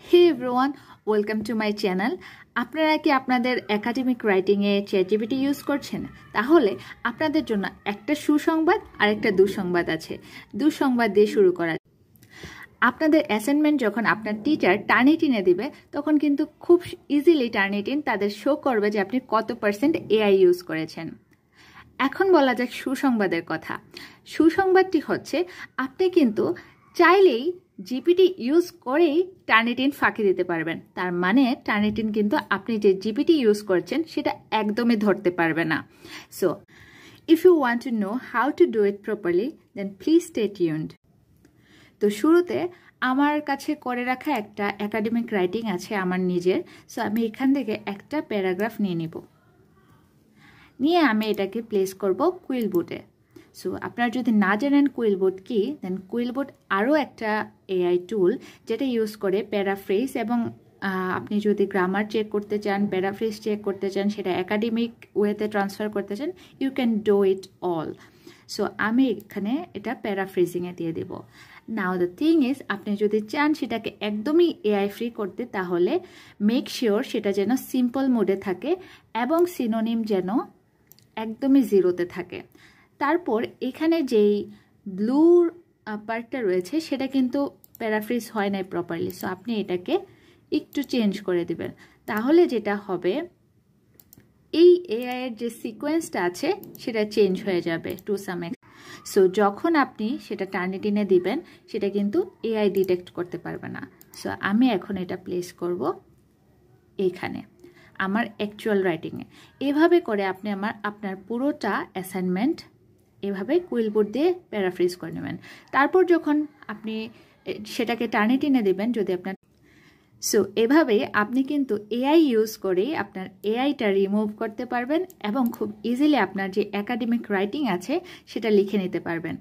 Hey everyone, welcome to my channel. আপনারা কি আপনাদের একাডেমিক রাইটিংয়ে চ্যাটজিপিটি ইউজ করছেন? তাহলে আপনাদের জন্য একটা সুসংবাদ আর একটা দুঃসংবাদ আছে। দুঃসংবাদ দিয়ে শুরু করা। আপনাদের অ্যাসাইনমেন্ট যখন আপনার টিচার টার্নিটিনে দিবে, তখন কিন্তু খুব ইজিলি টার্নিটিন তাদের শো করবে যে আপনি কত % এআই ইউজ করেছেন। এখন বলা যাক সুসংবাদের কথা। সুসংবাদটি হচ্ছে, আপনি কিন্তু চাইলেই জিপিটি ইউজ করেই টার্নিটিন ফাঁকি দিতে পারবেন। তার মানে টার্নিটিন কিন্তু আপনি যে জিপিটি ইউজ করছেন সেটা একদমই ধরতে পারবে না। So if you want to know how to do it properly, then please stay tuned. তো শুরুতে আমার কাছে করে রাখা একটা একাডেমিক রাইটিং আছে আমার নিজের। সো আমি এখান থেকে একটা প্যারাগ্রাফ নিয়ে আমি এটাকে প্লেস করব কুইলবুটে। সো আপনারা যদি না জানেন কুইলবুট কি, দেন কুইলবুট আরও একটা এআই টুল যেটা ইউজ করে প্যারাফ্রেজ এবং আপনি যদি গ্রামার চেক করতে চান, প্যারাফ্রেজ চেক করতে চান, সেটা একাডেমিক ওয়েতে ট্রান্সফার করতে চান, you can do it all. So আমি এখানে এটা প্যারাফ্রেজিংয়ে দিয়ে দেব। নাও দ্য থিং ইজ, আপনি যদি চান সেটাকে একদমই এআই ফ্রি করতে, তাহলে মেক শিওর সেটা যেন সিম্পল মোডে থাকে এবং সিনোনিম যেন একদমই জিরোতে থাকে। তারপর এখানে যেই ব্লু পার্টটা রয়েছে সেটা কিন্তু প্যারাফ্রেজ হয় নাই প্রপারলি। সো আপনি এটাকে একটু চেঞ্জ করে দিবেন। তাহলে যেটা হবে, এই এআই এর যে সিকোয়েন্সটা আছে সেটা চেঞ্জ হয়ে যাবে টু সাম এক্সটেন্ট। সো যখন আপনি সেটা টার্নিটিনে দিবেন, সেটা কিন্তু এআই ডিটেক্ট করতে পারবে না। সো আমি এখন এটা প্লেস করব এইখানে আমার অ্যাকচুয়াল রাইটিংয়ে। এভাবে করে আপনি আপনার পুরোটা অ্যাসাইনমেন্ট এভাবে কুইলবুট দিয়ে প্যারাফ্রেজ করে নেবেন। তারপর যখন আপনি সেটাকে টার্নিটিনে দেবেন, যদি আপনার এভাবে আপনি কিন্তু এআই ইউজ করেই আপনার এআইটা রিমুভ করতে পারবেন এবং খুব ইজিলি আপনার যে একাডেমিক রাইটিং আছে সেটা লিখে নিতে পারবেন।